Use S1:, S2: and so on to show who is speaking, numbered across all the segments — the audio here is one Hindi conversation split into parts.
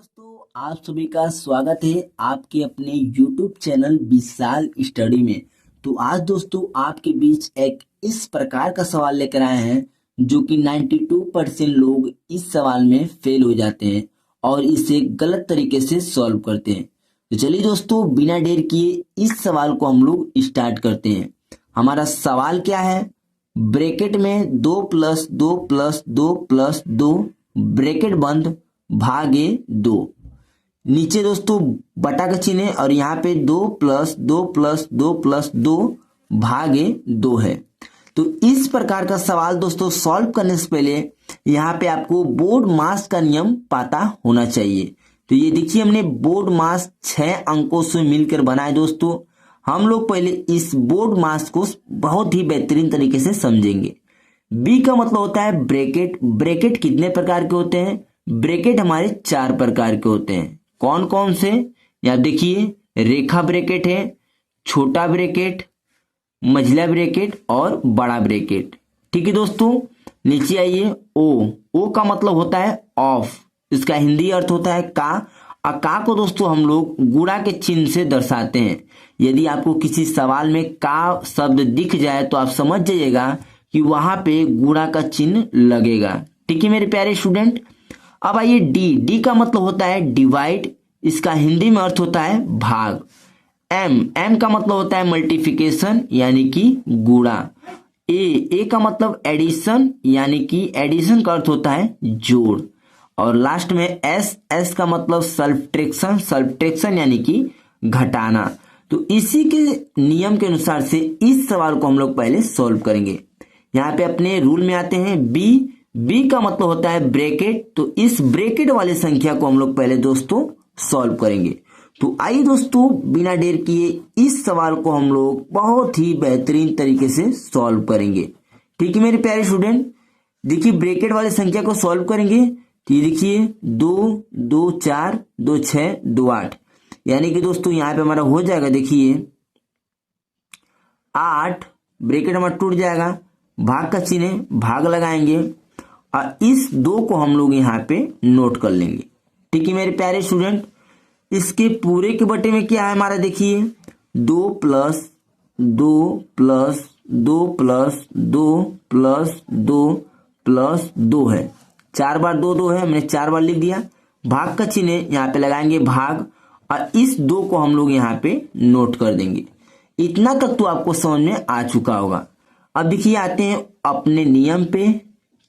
S1: दोस्तों, आप सभी का स्वागत है आपके अपने YouTube चैनल विशाल स्टडी में। तो आज दोस्तों आपके बीच एक इस प्रकार का सवाल लेकर आए हैं जो कि 92% लोग इस सवाल में फेल हो जाते हैं और इसे गलत तरीके से सॉल्व करते हैं। तो चलिए दोस्तों, बिना देर किए इस सवाल को हम लोग स्टार्ट करते हैं। हमारा सवाल क्या है? ब्रैकेट में 2 + 2 + 2 + 2 ब्रैकेट बंद भागे 2। नीचे दोस्तों बटा का चिन्ह है और यहाँ पे 2 + 2 + 2 + 2 भागे 2 है। तो इस प्रकार का सवाल दोस्तों सॉल्व करने से पहले यहाँ पे आपको बोर्ड मास का नियम पता होना चाहिए। तो ये देखिए, हमने बोर्ड मास 6 अंकों से मिलकर बनाए दोस्तों। हम लोग पहले इस बोर्ड मास को बहुत ही बेहतरीन तरीके से समझेंगे। बी का मतलब होता है ब्रैकेट। ब्रैकेट कितने प्रकार के होते हैं? ब्रैकेट हमारे 4 प्रकार के होते हैं। कौन कौन से? यहाँ देखिए, रेखा ब्रैकेट है, छोटा ब्रैकेट, मंझला ब्रैकेट और बड़ा ब्रैकेट। ठीक है दोस्तों, नीचे आइए। ओ का मतलब होता है ऑफ। इसका हिंदी अर्थ होता है का। का को दोस्तों हम लोग गुणा के चिन्ह से दर्शाते हैं। यदि आपको किसी सवाल में का शब्द दिख जाए तो आप समझ जाइएगा कि वहां पे गुणा का चिन्ह लगेगा। ठीक है मेरे प्यारे स्टूडेंट। अब आइए डी का मतलब होता है डिवाइड। इसका हिंदी में अर्थ होता है भाग। एम का मतलब होता है मल्टीप्लिकेशन यानी कि गुणा। ए का मतलब एडिशन यानी कि एडिशन का अर्थ होता है जोड़। और लास्ट में एस का मतलब सब्ट्रैक्शन यानी कि घटाना। तो इसी के नियम के अनुसार से इस सवाल को हम लोग पहले सॉल्व करेंगे। यहाँ पे अपने रूल में आते हैं। बी का मतलब होता है ब्रैकेट। तो इस ब्रैकेट वाली संख्या को हम लोग पहले दोस्तों सॉल्व करेंगे। तो आइए दोस्तों, बिना देर किए इस सवाल को हम लोग बहुत ही बेहतरीन तरीके से सॉल्व करेंगे। ठीक है मेरे प्यारे स्टूडेंट, देखिए ब्रैकेट वाली संख्या को सॉल्व करेंगे। तो ये देखिए 2 2 4 2 6 2 8, यानी कि दोस्तों यहाँ पे हमारा हो जाएगा, देखिए 8। ब्रैकेट हमारा टूट जाएगा, भाग का चिन्ह है, भाग लगाएंगे और इस 2 को हम लोग यहाँ पे नोट कर लेंगे। ठीक है मेरे प्यारे स्टूडेंट, इसके पूरे के बटे में क्या है हमारा? देखिए 2 + 2 + 2 + 2 + 2 + 2 है। 4 बार 2 2 है, हमने 4 बार लिख दिया। भाग का चिन्ह यहाँ पे लगाएंगे भाग और इस 2 को हम लोग यहाँ पे नोट कर देंगे। इतना तक तो आपको समझ में आ चुका होगा। अब देखिए आते हैं अपने नियम पे।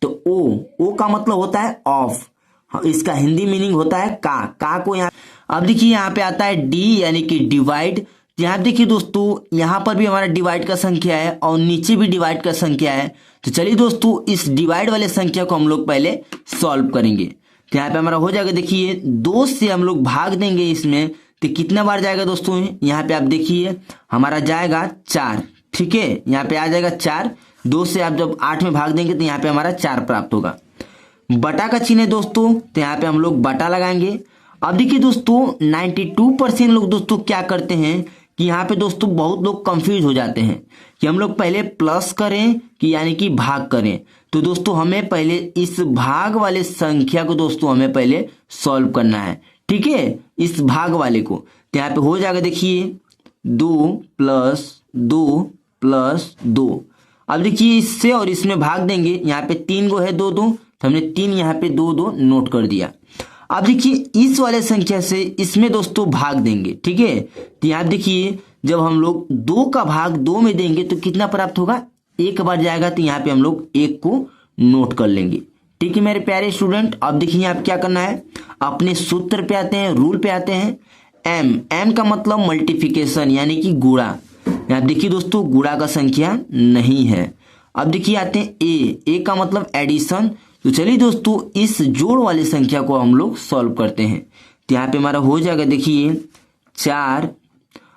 S1: तो ओ का मतलब होता है ऑफ। इसका हिंदी मीनिंग होता है का को यहाँ। अब देखिए यहाँ पे आता है डी यानी कि डिवाइड। यहाँ देखिए दोस्तों, यहाँ पर भी हमारा डिवाइड का संख्या है और नीचे भी डिवाइड का संख्या है। तो चलिए दोस्तों, इस डिवाइड वाले संख्या को हम लोग पहले सॉल्व करेंगे। तो यहाँ पे हमारा हो जाएगा, देखिए 2 से हम लोग भाग देंगे इसमें, तो कितना बार जाएगा दोस्तों? यहाँ पे आप देखिए हमारा जाएगा 4। ठीक है, यहाँ पे आ जाएगा 4। 2 से आप जब 8 में भाग देंगे तो यहाँ पे हमारा 4 प्राप्त होगा। बटा का चिन्ह है दोस्तों, तो यहाँ पे हम लोग बटा लगाएंगे। अब देखिए दोस्तों 92% लोग दोस्तों क्या करते हैं कि यहाँ पे दोस्तों बहुत लोग कंफ्यूज हो जाते हैं कि हम लोग पहले प्लस करें कि यानी कि भाग करें। तो दोस्तों हमें पहले इस भाग वाले संख्या को दोस्तों हमें पहले सॉल्व करना है। ठीक है, इस भाग वाले को। तो यहाँ पे हो जाएगा, देखिए 2 + 2 + 2। अब देखिए इससे और इसमें भाग देंगे। यहाँ पे 3 गो है 2 2, तो हमने 3 यहाँ पे 2 2 नोट कर दिया। अब देखिए इस वाले संख्या से इसमें दोस्तों भाग देंगे। ठीक है, तो यहाँ देखिए जब हम लोग 2 का भाग 2 में देंगे तो कितना प्राप्त होगा? 1 बार जाएगा, तो यहाँ पे हम लोग 1 को नोट कर लेंगे। ठीक है मेरे प्यारे स्टूडेंट, अब देखिए यहाँ पे क्या करना है, अपने सूत्र पे आते हैं, रूल पे आते हैं। एम का मतलब मल्टीप्लिकेशन यानी कि गुणा। यहाँ देखिए दोस्तों गुणा का संख्या नहीं है। अब देखिए आते हैं ए का मतलब एडिशन। तो चलिए दोस्तों इस जोड़ वाली संख्या को हम लोग सॉल्व करते हैं। तो यहाँ पे हमारा हो जाएगा, देखिए 4।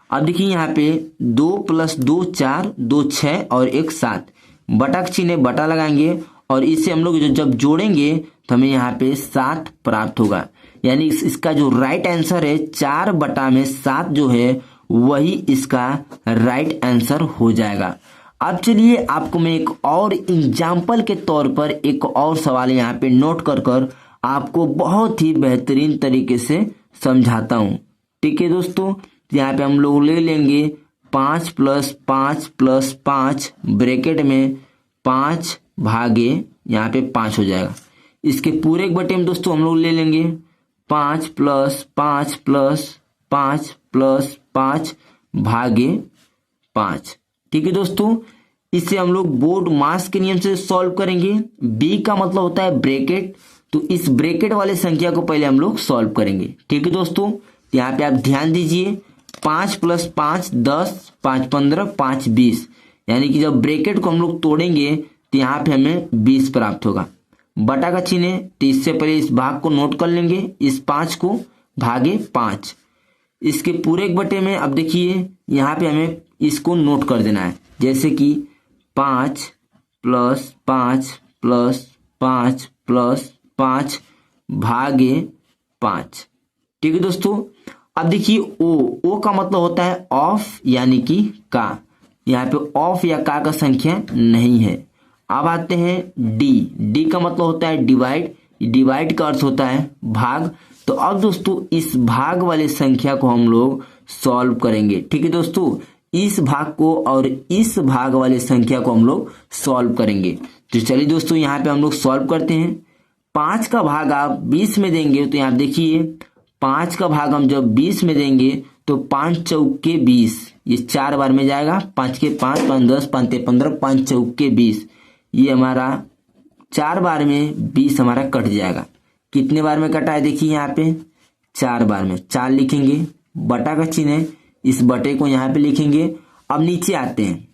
S1: अब देखिए यहाँ पे 2 + 2 4 2 6 और 1 7। बटा का चिन्ह बटा लगाएंगे और इसे हम लोग जब जोड़ेंगे तो हमें यहाँ पे 7 प्राप्त होगा। यानी इसका जो राइट आंसर है 4/7 जो है वही इसका राइट आंसर हो जाएगा। अब चलिए आपको मैं एक और एग्जाम्पल के तौर पर एक और सवाल यहाँ पे नोट कर आपको बहुत ही बेहतरीन तरीके से समझाता हूँ। ठीक है दोस्तों, यहाँ पे हम लोग ले लेंगे 5 + 5 + 5 ब्रैकेट में 5 भागे यहाँ पे 5 हो जाएगा। इसके पूरे एक बटे में दोस्तों हम लोग ले लेंगे 5 + 5 + 5 + 5 भागे 5। ठीक है दोस्तों, इसे हम लोग बोर्ड मास के नियम से सॉल्व करेंगे। बी का मतलब होता है ब्रैकेट, तो इस ब्रैकेट वाले संख्या को पहले हम लोग सॉल्व करेंगे। ठीक है दोस्तों, यहाँ पे आप ध्यान दीजिए 5 + 5 10, 5 15, 5 20, यानी कि जब ब्रैकेट को हम लोग तोड़ेंगे तो यहाँ पे हमें 20 प्राप्त होगा। बटा का चिन्ह है, तो इससे पहले इस भाग को नोट कर लेंगे, इस 5 को भागे 5। इसके पूरे एक बटे में अब देखिए यहाँ पे हमें इसको नोट कर देना है, जैसे कि 5 + 5 + 5 + 5 भागे 5। ठीक है दोस्तों, अब देखिए ओ का मतलब होता है ऑफ यानी कि का, यहाँ पे ऑफ या का संख्या नहीं है। अब आते हैं डी का मतलब होता है डिवाइड का अर्थ होता है भाग। तो अब दोस्तों इस भाग वाले संख्या को हम लोग सॉल्व करेंगे। ठीक है दोस्तों, इस भाग को और इस भाग वाले संख्या को हम लोग सॉल्व करेंगे। तो चलिए दोस्तों यहाँ पे हम लोग सॉल्व करते हैं। 5 का भाग आप 20 में देंगे, तो यहाँ देखिए 5 का भाग हम जब 20 में देंगे तो 5 चौके 20, ये 4 बार में जाएगा, 5 के 5, 5 10, 5 ते 15, 5 चौके 20, ये हमारा 4 बार में 20 हमारा कट जाएगा। कितने बार में कटा है देखिए यहाँ पे 4 बार में, 4 लिखेंगे, बटा का चिन्ह है, इस बटे को यहाँ पे लिखेंगे। अब नीचे आते हैं,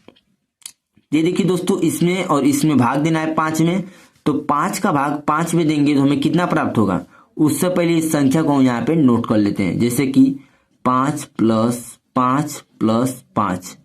S1: ये देखिए दोस्तों इसमें और इसमें भाग देना है 5 में, तो 5 का भाग 5 में देंगे तो हमें कितना प्राप्त होगा। उससे पहले इस संख्या को हम यहाँ पे नोट कर लेते हैं, जैसे कि 5 + 5 + 5,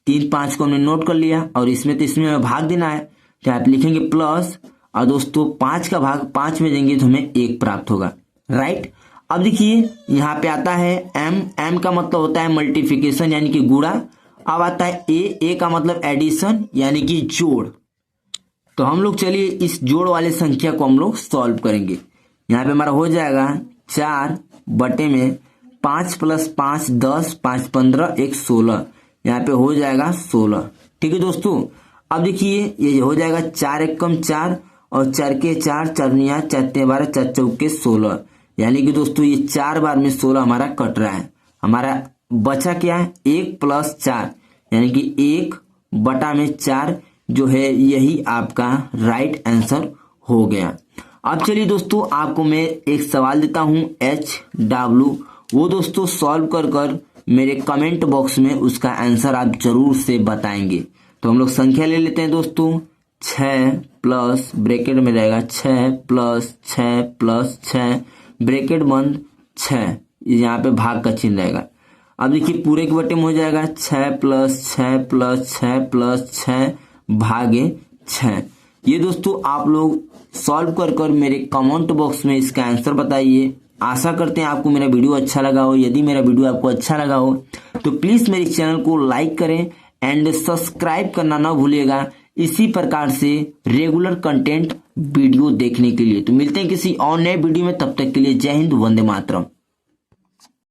S1: 3 5 को हमने नोट कर लिया, और इसमें तो इसमें भाग देना है, तो आप लिखेंगे प्लस, और दोस्तों 5 का भाग 5 में देंगे तो हमें 1 प्राप्त होगा। राइट, अब देखिए यहाँ पे आता है एम का मतलब होता है मल्टीप्लिकेशन यानी कि गुणा। अब आता है ए का मतलब एडिशन यानी कि जोड़। तो हम लोग चलिए इस जोड़ वाले संख्या को हम लोग सॉल्व करेंगे। यहाँ पे हमारा हो जाएगा 4 बटे में 5 + 5 10, 5 15, 1 16, यहाँ पे हो जाएगा 16। ठीक है दोस्तों, अब देखिए ये हो जाएगा 4 एकम 4 और 4 के 4, 4 निया 4 ते 12, 4 चौके 16, यानी कि दोस्तों ये 4 बार में 16 हमारा कट रहा है। हमारा बचा क्या है 1 + 4, यानी कि 1 बटा में 4 जो है यही आपका राइट आंसर हो गया। अब चलिए दोस्तों आपको मैं एक सवाल देता हूं HW, वो दोस्तों सॉल्व कर मेरे कमेंट बॉक्स में उसका आंसर आप जरूर से बताएंगे। तो हम लोग संख्या ले लेते हैं दोस्तों, 6 प्लस ब्रैकेट में रहेगा 6 + 6 + 6 ब्रैकेट बंद 6, यहाँ पे भाग का चिन्ह रहेगा। अब देखिए पूरे के बटे में हो जाएगा 6 + 6 + 6 + 6 भागे 6। ये दोस्तों आप लोग सॉल्व कर मेरे कमेंट बॉक्स में इसका आंसर बताइए। आशा करते हैं आपको मेरा वीडियो अच्छा लगा हो। यदि मेरा वीडियो आपको अच्छा लगा हो तो प्लीज मेरे चैनल को लाइक करें एंड सब्सक्राइब करना ना भूलिएगा, इसी प्रकार से रेगुलर कंटेंट वीडियो देखने के लिए। तो मिलते हैं किसी और नए वीडियो में, तब तक के लिए जय हिंद, वंदे मातरम।